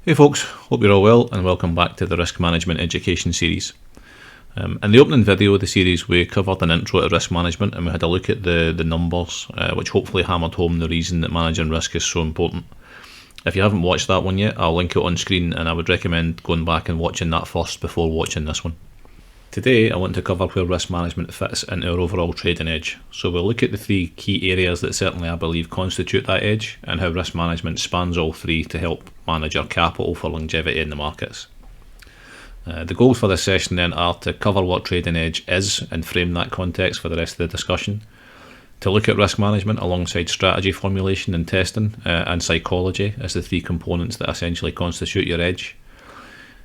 Hey folks, hope you're all well and welcome back to the Risk Management Education series. In the opening video of the series we covered an intro to risk management and we had a look at the numbers which hopefully hammered home the reason that managing risk is so important. If you haven't watched that one yet, I'll link it on screen and I would recommend going back and watching that first before watching this one. Today I want to cover where risk management fits into our overall trading edge. So we'll look at the three key areas that certainly I believe constitute that edge and how risk management spans all three to help manage our capital for longevity in the markets. The goals for this session then are to cover what trading edge is and frame that context for the rest of the discussion, to look at risk management alongside strategy formulation and testing and psychology as the three components that essentially constitute your edge,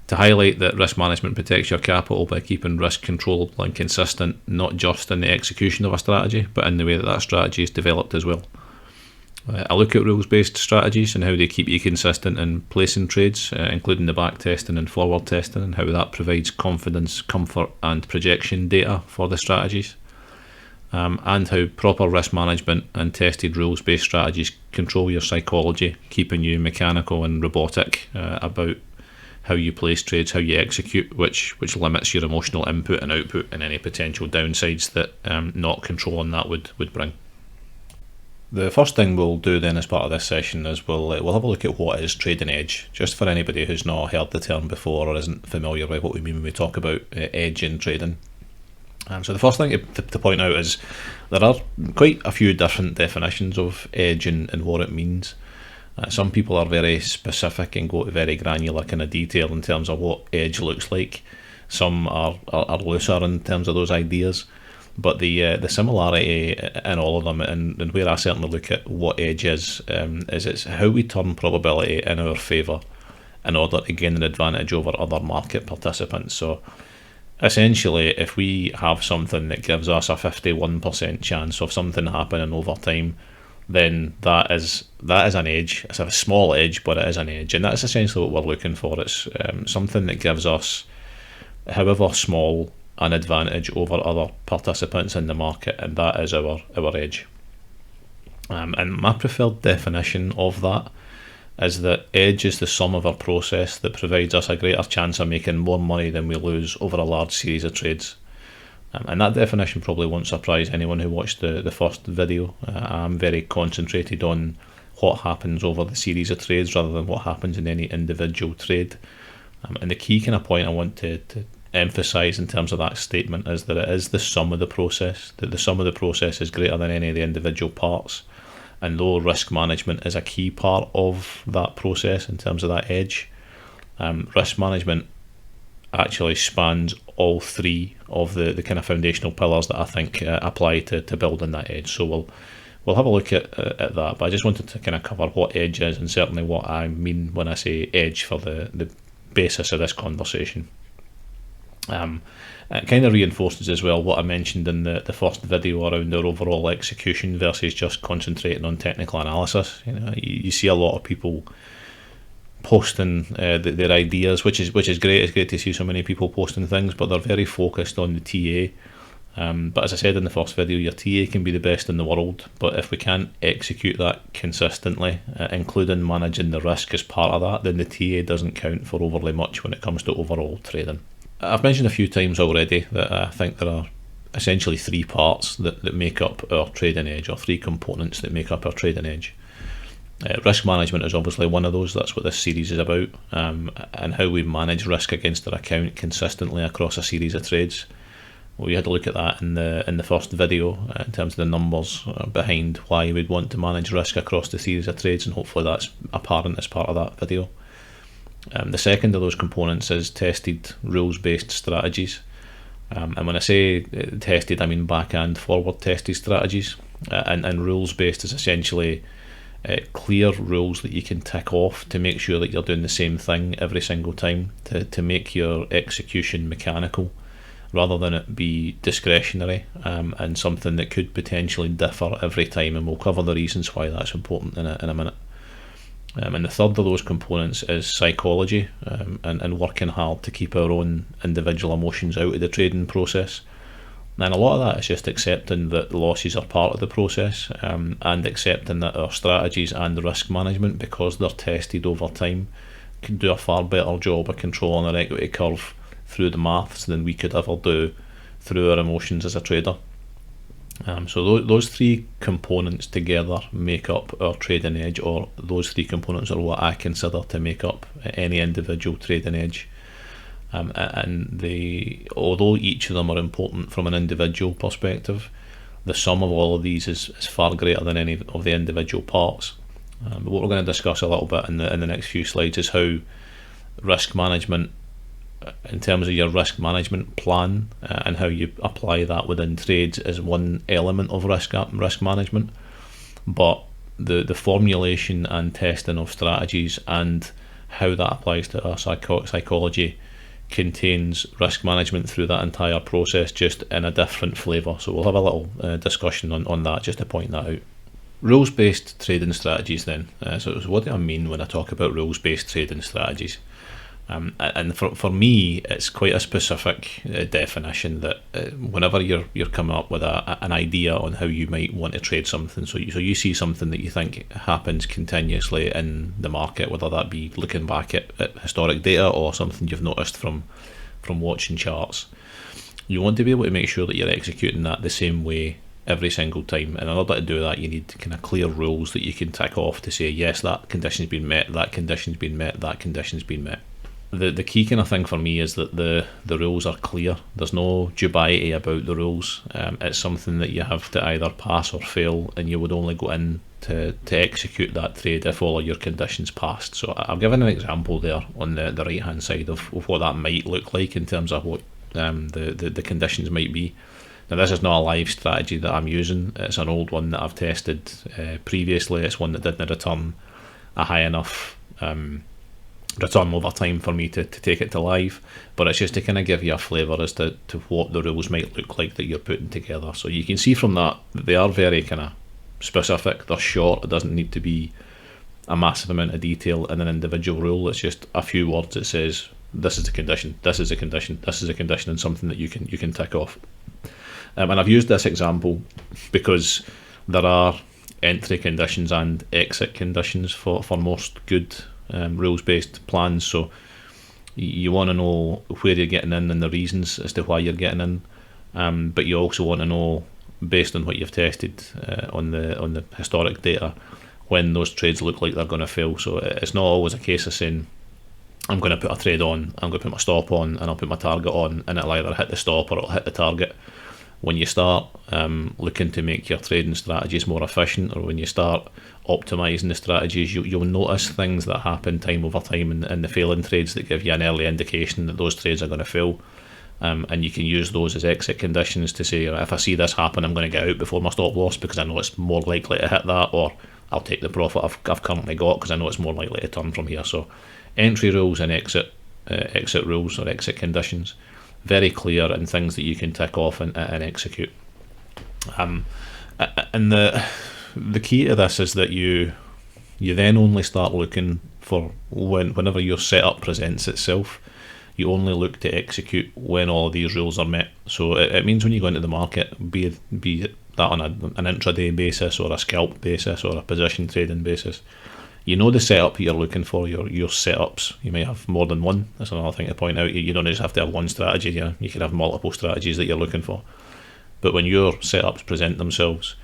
to highlight that risk management protects your capital by keeping risk controllable and consistent, not just in the execution of a strategy, but in the way that that strategy is developed as well. I look at rules-based strategies and how they keep you consistent in placing trades, including the back testing and forward testing, and how that provides confidence, comfort and projection data for the strategies, and how proper risk management and tested rules-based strategies control your psychology, keeping you mechanical and robotic about how you place trades, how you execute, which limits your emotional input and output and any potential downsides that not controlling that would bring. The first thing we'll do then as part of this session is we'll have a look at what is trading edge, just for anybody who's not heard the term before or isn't familiar with what we mean when we talk about edge in trading. So the first thing to point out is there are quite a few different definitions of edge and what it means. Some people are very specific and go to very granular kind of detail in terms of what edge looks like. Some are looser in terms of those ideas, but the similarity in all of them, and where I certainly look at what edge is it's how we turn probability in our favour in order to gain an advantage over other market participants. So essentially, if we have something that gives us a 51% chance of something happening over time, then that is an edge. It's a small edge, but it is an edge, and that's essentially what we're looking for. It's something that gives us, however small, an advantage over other participants in the market, and that is our edge. And my preferred definition of that is that edge is the sum of a process that provides us a greater chance of making more money than we lose over a large series of trades. And that definition probably won't surprise anyone who watched the first video. I'm very concentrated on what happens over the series of trades rather than what happens in any individual trade. And the key kind of point I want to emphasise in terms of that statement is that it is the sum of the process, that the sum of the process is greater than any of the individual parts. And though risk management is a key part of that process in terms of that edge, risk management actually spans all three of the kind of foundational pillars that I think apply to building that edge. So we'll have a look at that, but I just wanted to kind of cover what edge is and certainly what I mean when I say edge for the basis of this conversation. It kind of reinforces as well what I mentioned in the first video around our overall execution versus just concentrating on technical analysis. You see a lot of people posting their ideas, which is great. It's great to see so many people posting things, but they're very focused on the TA. But as I said in the first video, your TA can be the best in the world, but if we can't execute that consistently, including managing the risk as part of that, then the TA doesn't count for overly much when it comes to overall trading. I've mentioned a few times already that I think there are essentially three parts that make up our trading edge, or three components that make up our trading edge. Risk management is obviously one of those. That's what this series is about, and how we manage risk against our account consistently across a series of trades. We had a look at that in the first video in terms of the numbers behind why we'd want to manage risk across the series of trades, and hopefully that's apparent as part of that video. The second of those components is tested rules-based strategies, and when I say tested, I mean back and forward tested strategies, and rules-based is essentially clear rules that you can tick off to make sure that you're doing the same thing every single time, to make your execution mechanical rather than it be discretionary, and something that could potentially differ every time, and we'll cover the reasons why that's important in a minute. And the third of those components is psychology, and working hard to keep our own individual emotions out of the trading process. And a lot of that is just accepting that losses are part of the process, and accepting that our strategies and risk management, because they're tested over time, can do a far better job of controlling our equity curve through the maths than we could ever do through our emotions as a trader. So those three components together make up our trading edge, or those three components are what I consider to make up any individual trading edge. And although each of them are important from an individual perspective, the sum of all of these is far greater than any of the individual parts. But what we're going to discuss a little bit in the next few slides is how risk management, in terms of your risk management plan, and how you apply that within trades, is one element of risk management. But the formulation and testing of strategies and how that applies to our psychology contains risk management through that entire process, just in a different flavour. So we'll have a little discussion on that, just to point that out. Rules-based trading strategies then. So what do I mean when I talk about rules-based trading strategies? And for me, it's quite a specific definition that whenever you're coming up with an idea on how you might want to trade something, so you see something that you think happens continuously in the market, whether that be looking back at historic data or something you've noticed from watching charts, you want to be able to make sure that you're executing that the same way every single time. And in order to do that, you need kind of clear rules that you can tick off to say, yes, that condition's been met, that condition's been met, that condition's been met. The key kind of thing for me is that the rules are clear. There's no dubiety about the rules. It's something that you have to either pass or fail, and you would only go in to execute that trade if all of your conditions passed. So I've given an example there on the right hand side of what that might look like in terms of what the conditions might be. Now, this is not a live strategy that I'm using. It's an old one that I've tested previously. It's one that didn't return a high enough return over time for me to take it to live, but it's just to kind of give you a flavour as to what the rules might look like that you're putting together. So you can see from that they are very kind of specific. They're short. It doesn't need to be a massive amount of detail in an individual rule. It's just a few words that says this is a condition, this is a condition, this is a condition, and something that you can tick off. And I've used this example because there are entry conditions and exit conditions for most good rules-based plans. So you want to know where you're getting in and the reasons as to why you're getting in, but you also want to know, based on what you've tested on the historic data, when those trades look like they're going to fail. So it's not always a case of saying, I'm going to put a trade on, I'm going to put my stop on, and I'll put my target on, and it'll either hit the stop or it'll hit the target. When you start looking to make your trading strategies more efficient, or when you start optimising the strategies, you'll notice things that happen time over time in the failing trades that give you an early indication that those trades are going to fail. And you can use those as exit conditions to say, if I see this happen, I'm going to get out before my stop loss because I know it's more likely to hit that, or I'll take the profit I've currently got because I know it's more likely to turn from here. So entry rules and exit rules or exit conditions, very clear, and things that you can tick off and execute. And the key to this is that you then only start looking for whenever your setup presents itself, you only look to execute when all of these rules are met. So it means when you go into the market, be it that on an intraday basis or a scalp basis or a position trading basis, you know the setup you're looking for, your setups. You may have more than one. That's another thing to point out. You don't just have to have one strategy. You can have multiple strategies that you're looking for. But when your setups present themselves,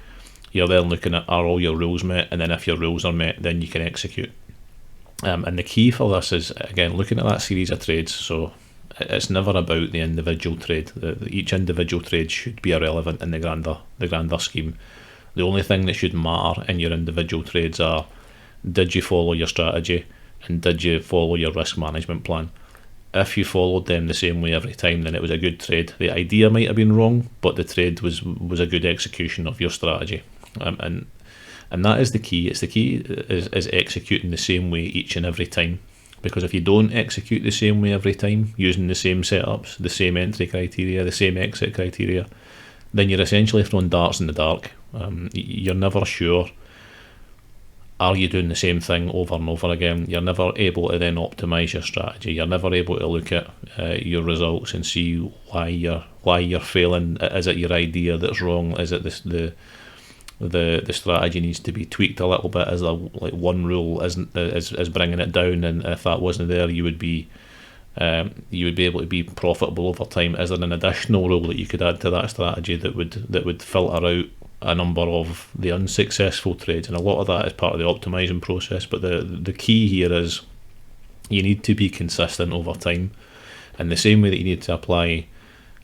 you're then looking at, are all your rules met? And then if your rules are met, then you can execute. And the key for this is, again, looking at that series of trades. So it's never about the individual trade. Each individual trade should be irrelevant in the grander scheme. The only thing that should matter in your individual trades are, did you follow your strategy and did you follow your risk management plan? If you followed them the same way every time, then it was a good trade. The idea might have been wrong, but the trade was a good execution of your strategy. And that is the key. It's the key is executing the same way each and every time. Because if you don't execute the same way every time, using the same setups, the same entry criteria, the same exit criteria, then you're essentially throwing darts in the dark. You're never sure, are you doing the same thing over and over again? You're never able to then optimise your strategy. You're never able to look at your results and see why you're failing. Is it your idea that's wrong? Is it the strategy needs to be tweaked a little bit, as like one rule is bringing it down, and if that wasn't there, you would be able to be profitable over time. Is there an additional rule that you could add to that strategy that would filter out a number of the unsuccessful trades? And a lot of that is part of the optimizing process, but the key here is you need to be consistent over time, in the same way that you need to apply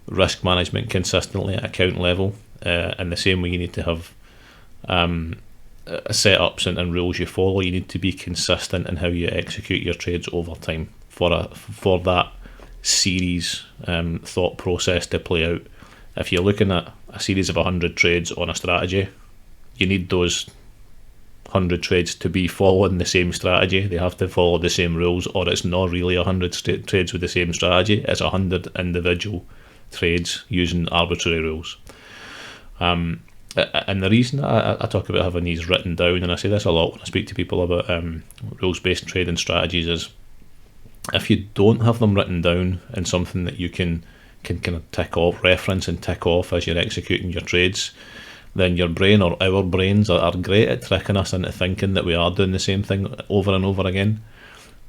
risk management consistently at account level, in the same way you need to have setups and rules you follow. You need to be consistent in how you execute your trades over time for that series thought process to play out. If you're looking at a series of 100 trades on a strategy, you need those 100 trades to be following the same strategy. They have to follow the same rules, or it's not really 100 trades with the same strategy. It's 100 individual trades using arbitrary rules. And the reason I talk about having these written down, and I say this a lot when I speak to people about rules-based trading strategies, is if you don't have them written down in something that you can kind of tick off, reference and tick off as you're executing your trades, then your brain, or our brains, are great at tricking us into thinking that we are doing the same thing over and over again.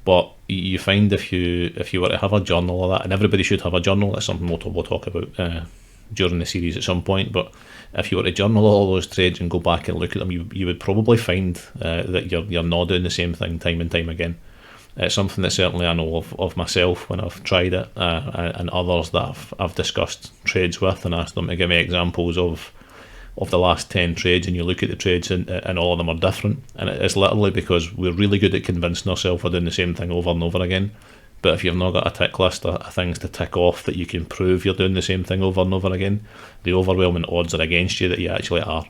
But you find if you were to have a journal of that, and everybody should have a journal, that's something we'll talk about during the series at some point, but if you were to journal all those trades and go back and look at them, you would probably find that you're not doing the same thing time and time again. It's something that certainly I know of myself when I've tried it, and others that I've discussed trades with and asked them to give me examples of the last 10 trades, and you look at the trades and all of them are different, and it's literally because we're really good at convincing ourselves we're doing the same thing over and over again. But if you've not got a tick list of things to tick off that you can prove you're doing the same thing over and over again, the overwhelming odds are against you that you actually are.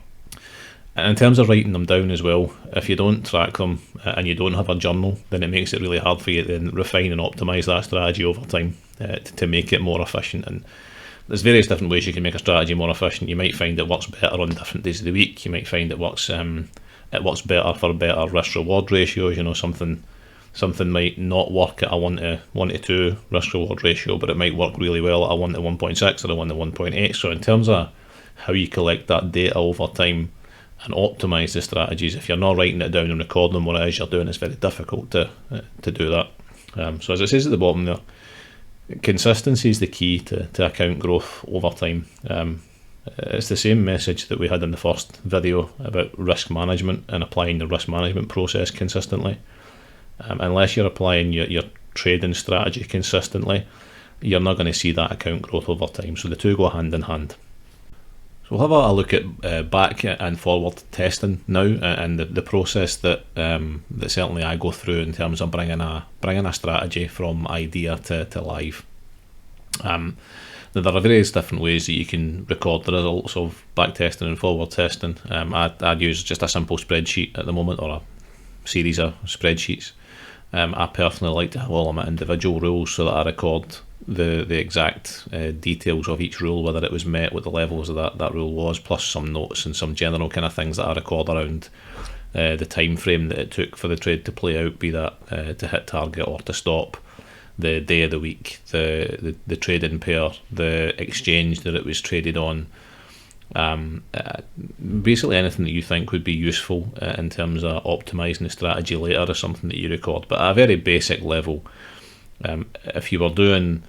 And in terms of writing them down as well, if you don't track them and you don't have a journal, then it makes it really hard for you to then refine and optimise that strategy over time to make it more efficient. And there's various different ways you can make a strategy more efficient. You might find it works better on different days of the week. You might find it works better for better risk-reward ratios. Something might not work at a 1 to 2 risk-reward ratio, but it might work really well at a 1 to 1.6 or a 1 to 1.8. So in terms of how you collect that data over time and optimise the strategies, if you're not writing it down and recording them what it is you're doing, it's very difficult to do that. So as it says at the bottom there, consistency is the key to account growth over time. It's the same message that we had in the first video about risk management and applying the risk management process consistently. Unless you're applying your trading strategy consistently, you're not going to see that account growth over time. So the two go hand in hand. So we'll have a look at back and forward testing now, and the process that certainly I go through in terms of bringing a strategy from idea to live. Now there are various different ways that you can record the results of back testing and forward testing. I'd use just a simple spreadsheet at the moment, or a series of spreadsheets. I personally like to have all of my individual rules so that I record the exact details of each rule, whether it was met, what the levels of that rule was, plus some notes and some general kind of things that I record around the time frame that it took for the trade to play out, be that to hit target or to stop, the day of the week, the trading pair, the exchange that it was traded on. Basically anything that you think would be useful in terms of optimising the strategy later is something that you record. But at a very basic level, if you were doing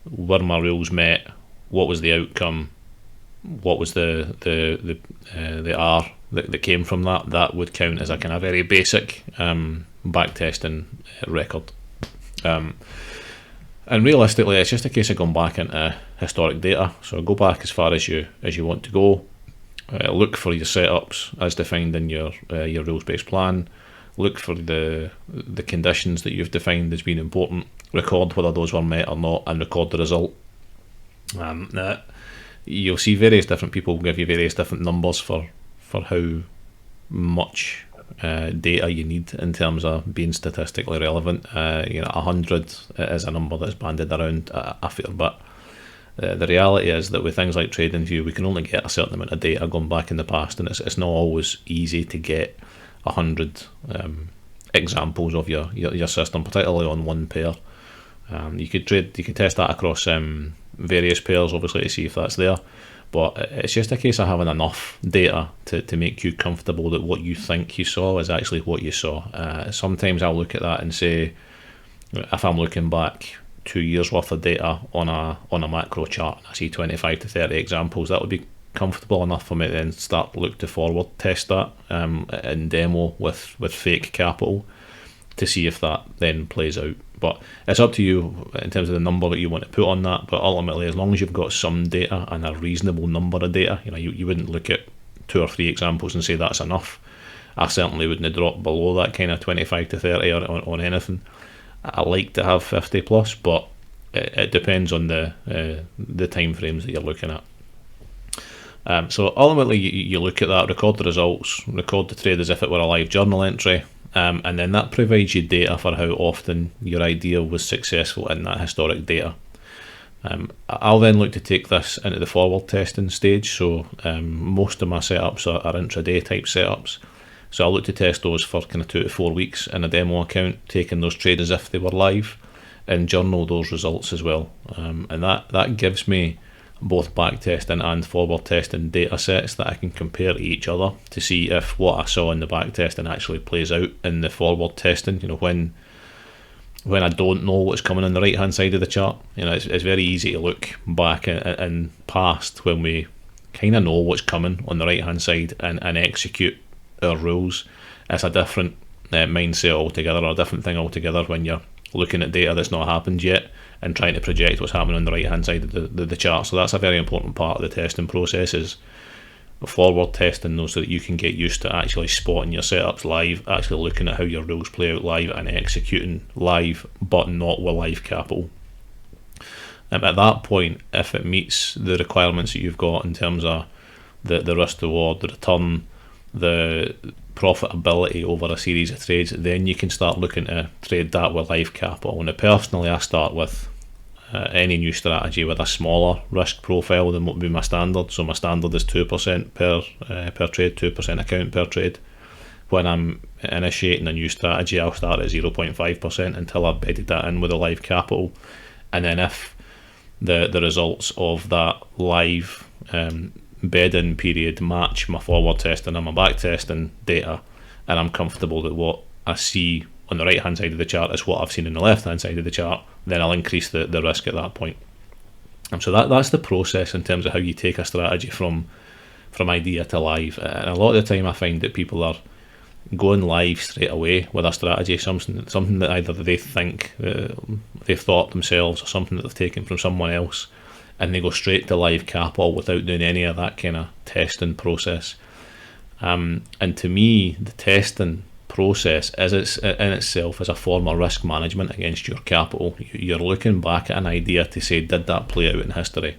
were my rules met, what was the outcome, what was the R that came from that would count as a kind of very basic back testing record. And realistically, it's just a case of going back into historic data. So go back as far as you want to go. Look for your setups as defined in your rules-based plan. Look for the conditions that you've defined as being important. Record whether those were met or not, and record the result. You'll see various different people give you various different numbers for how much data you need in terms of being statistically relevant. 100 is a number that's banded around a fair bit. The reality is that with things like TradingView, we can only get a certain amount of data going back in the past, and it's not always easy to get 100 examples of your system, particularly on one pair. You could test that across various pairs, obviously, to see if that's there. But it's just a case of having enough data to make you comfortable that what you think you saw is actually what you saw. Sometimes I'll look at that and say, if I'm looking back 2 years worth of data on a macro chart, and I see 25 to 30 examples, that would be comfortable enough for me to then start look to forward test that in demo with fake capital to see if that then plays out. But it's up to you in terms of the number that you want to put on that. But ultimately, as long as you've got some data and a reasonable number of data, you wouldn't look at 2 or 3 examples and say that's enough. I certainly wouldn't drop below that kind of 25 to 30 on anything. I like to have 50 plus, but it depends on the time frames that you're looking at. So ultimately, you look at that, record the results, record the trade as if it were a live journal entry, and then that provides you data for how often your idea was successful in that historic data. I'll then look to take this into the forward testing stage. So most of my setups are intraday type setups. So I'll look to test those for kind of 2 to 4 weeks in a demo account, taking those trades as if they were live, and journal those results as well. And that gives me both back testing and forward testing data sets that I can compare to each other to see if what I saw in the back testing actually plays out in the forward testing. When I don't know what's coming on the right hand side of the chart, it's very easy to look back and past when we kind of know what's coming on the right hand side and execute our rules. It's a different mindset altogether, or a different thing altogether when you're looking at data that's not happened yet and trying to project what's happening on the right hand side of the chart. So that's a very important part of the testing process, is forward testing those so that you can get used to actually spotting your setups live, actually looking at how your rules play out live and executing live, but not with live capital. At that point, if it meets the requirements that you've got in terms of the risk reward, the return, the profitability over a series of trades, then you can start looking to trade that with live capital. And personally, I start with any new strategy with a smaller risk profile than what would be my standard. So my standard is 2% per trade, 2% account per trade. When I'm initiating a new strategy, I'll start at 0.5% until I've bedded that in with a live capital. And then if the results of that live bed-in period match my forward testing and my back testing data, and I'm comfortable that what I see on the right hand side of the chart is what I've seen on the left hand side of the chart, then I'll increase the risk at that point. So that's the process in terms of how you take a strategy from idea to live. And a lot of the time I find that people are going live straight away with a strategy, something that either they think they've thought themselves or something that they've taken from someone else, and they go straight to live capital without doing any of that kind of testing process. And to me, the testing process is in itself as a form of risk management against your capital. You're looking back at an idea to say, did that play out in history?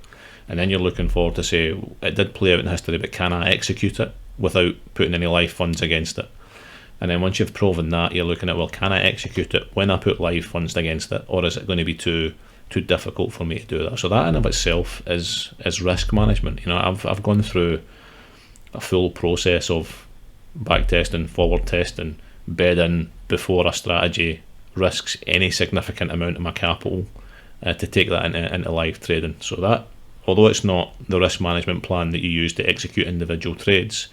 And then you're looking forward to say, it did play out in history, but can I execute it without putting any live funds against it? And then once you've proven that, you're looking at, well, can I execute it when I put live funds against it, or is it going to be too difficult for me to do that? So that in of itself is risk management. I've gone through a full process of back testing, forward testing, bed in before a strategy risks any significant amount of my capital to take that into live trading. So that, although it's not the risk management plan that you use to execute individual trades,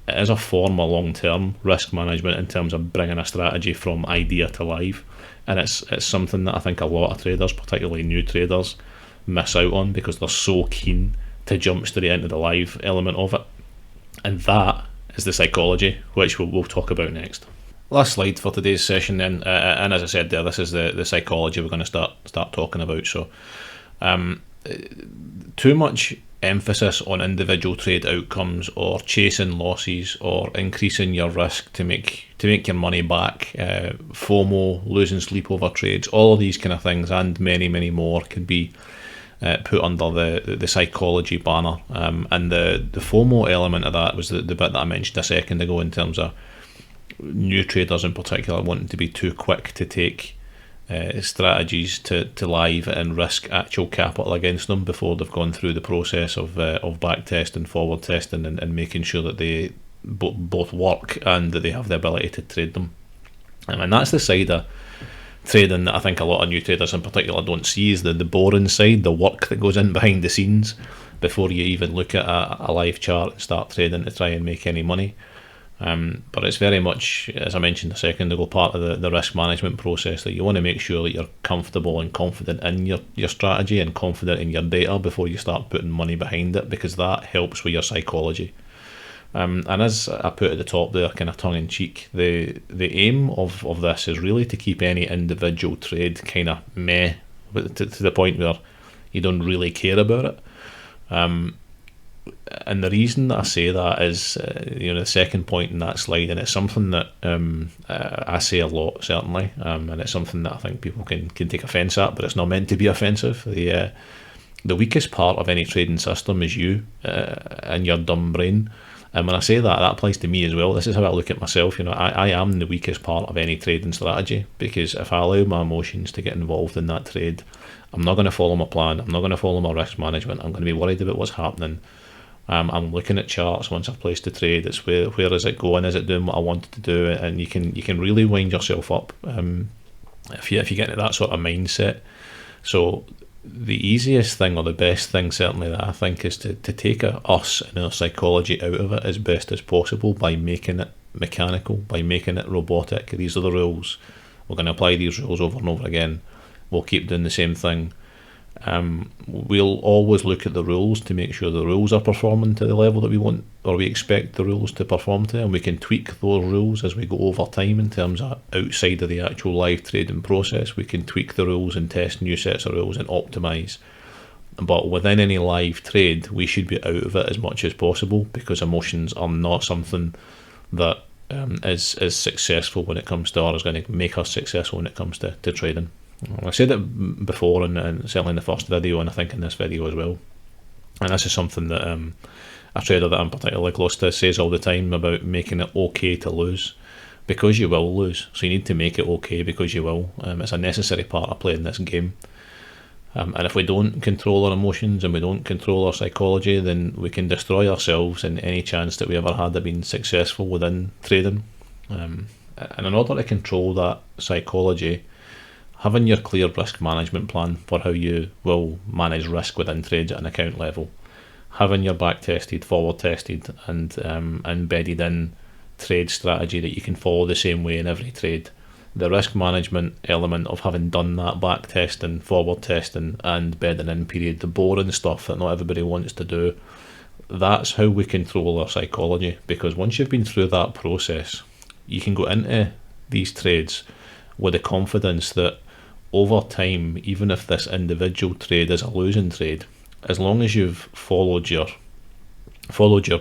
it is a form of long-term risk management in terms of bringing a strategy from idea to live. And it's something that I think a lot of traders, particularly new traders, miss out on because they're so keen to jump straight into the live element of it. And that is the psychology, which we'll talk about next. Last slide for today's session then, and as I said there, this is the psychology we're going to start talking about. So too much emphasis on individual trade outcomes or chasing losses or increasing your risk to make your money back, FOMO, losing sleep over trades, all of these kind of things and many more can be put under the psychology banner, and the FOMO element of that was the bit that I mentioned a second ago in terms of new traders in particular wanting to be too quick to take strategies to live and risk actual capital against them before they've gone through the process of back testing, forward testing, and making sure that they both work and that they have the ability to trade them. And that's the side of trading that I think a lot of new traders in particular don't see, is the boring side, the work that goes in behind the scenes before you even look at a live chart and start trading to try and make any money. But it's very much, as I mentioned a second ago, part of the risk management process, that you want to make sure that you're comfortable and confident in your strategy and confident in your data before you start putting money behind it, because that helps with your psychology. And as I put at the top there, kind of tongue in cheek, the aim of this is really to keep any individual trade kind of meh, to the point where you don't really care about it. And the reason that I say that is, the second point in that slide, and it's something that I say a lot, certainly, and it's something that I think people can take offence at, but it's not meant to be offensive. The weakest part of any trading system is you and your dumb brain. And when I say that, that applies to me as well. This is how I look at myself. I am the weakest part of any trading strategy, because if I allow my emotions to get involved in that trade, I'm not going to follow my plan. I'm not going to follow my risk management. I'm going to be worried about what's happening. I'm looking at charts once I've placed the trade. It's where is it going? Is it doing what I want it to do? And you can really wind yourself up if you get into that sort of mindset. So the easiest thing, or the best thing certainly, that I think, is to take us and our psychology out of it as best as possible by making it mechanical, by making it robotic. These are the rules. We're going to apply these rules over and over again. We'll keep doing the same thing. We'll always look at the rules to make sure the rules are performing to the level that we want, or we expect the rules to perform to, and we can tweak those rules as we go over time in terms of outside of the actual live trading process. We can tweak the rules and test new sets of rules and optimize. But within any live trade, we should be out of it as much as possible, because emotions are not something that is successful when it comes to, or is going to make us successful when it comes to trading. I said it before, and certainly in the first video, and I think in this video as well. And this is something that a trader that I'm particularly close to says all the time about making it okay to lose, because you will lose. So you need to make it okay, because you will. It's a necessary part of playing this game. And if we don't control our emotions and we don't control our psychology, then we can destroy ourselves and any chance that we ever had of being successful within trading. And in order to control that psychology, having your clear risk management plan for how you will manage risk within trades at an account level, having your back tested, forward tested, and embedded in trade strategy that you can follow the same way in every trade. The risk management element of having done that back testing, forward testing, and bedding in period, the boring stuff that not everybody wants to do, that's how we control our psychology. Because once you've been through that process, you can go into these trades with the confidence that over time, even if this individual trade is a losing trade, as long as you've followed your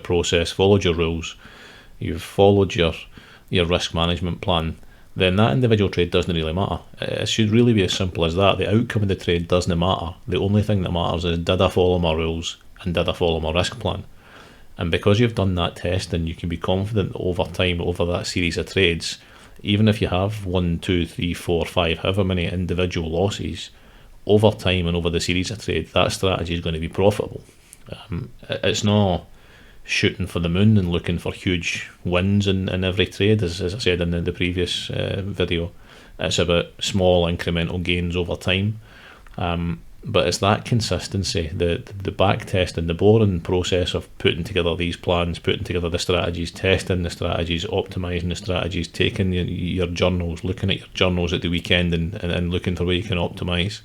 process, followed your rules, you've followed your risk management plan, then that individual trade doesn't really matter. It should really be as simple as that. The outcome of the trade doesn't matter. The only thing that matters is, did I follow my rules and did I follow my risk plan? And because you've done that testing, you can be confident that over time, over that series of trades, even if you have 1, 2, 3, 4, 5, however many individual losses, over time and over the series of trades, that strategy is going to be profitable. It's not shooting for the moon and looking for huge wins in every trade, as I said in the previous video. It's about small incremental gains over time. But it's that consistency, the back testing, the boring process of putting together these plans, putting together the strategies, testing the strategies, optimising the strategies, taking your journals, looking at your journals at the weekend and looking for where you can optimise.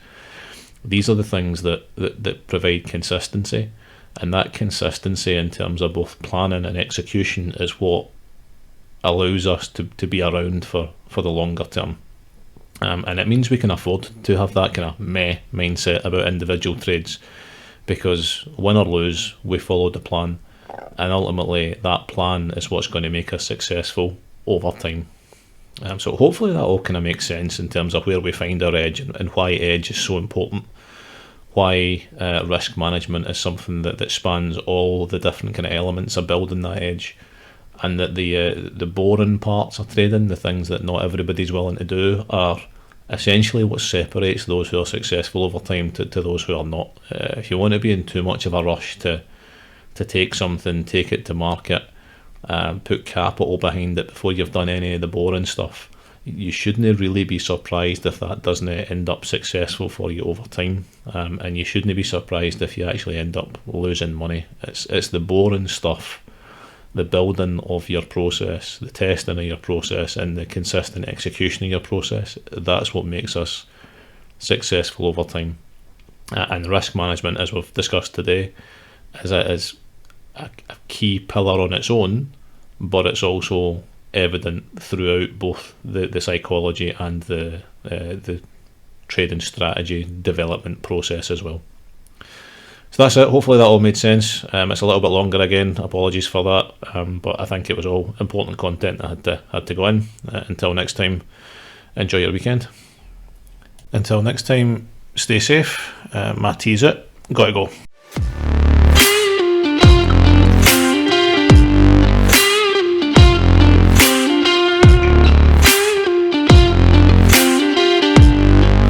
These are the things that provide consistency. And that consistency in terms of both planning and execution is what allows us to be around for the longer term. And it means we can afford to have that kind of meh mindset about individual trades, because win or lose, we followed the plan, and ultimately that plan is what's going to make us successful over time. So hopefully that all kind of makes sense in terms of where we find our edge and why edge is so important, why risk management is something that spans all the different kind of elements of building that edge. And that the boring parts of trading, the things that not everybody's willing to do, are essentially what separates those who are successful over time to those who are not. If you want to be in too much of a rush to take something, take it to market, put capital behind it before you've done any of the boring stuff, you shouldn't really be surprised if that doesn't end up successful for you over time, and you shouldn't be surprised if you actually end up losing money. It's the boring stuff, the building of your process, the testing of your process, and the consistent execution of your process. That's what makes us successful over time. And risk management, as we've discussed today, is a key pillar on its own, but it's also evident throughout both the psychology and the trading strategy development process as well. So that's it. Hopefully that all made sense. It's a little bit longer again. Apologies for that, but I think it was all important content that had to go in. Until next time, enjoy your weekend. Until next time, stay safe. My tea's it. Gotta go.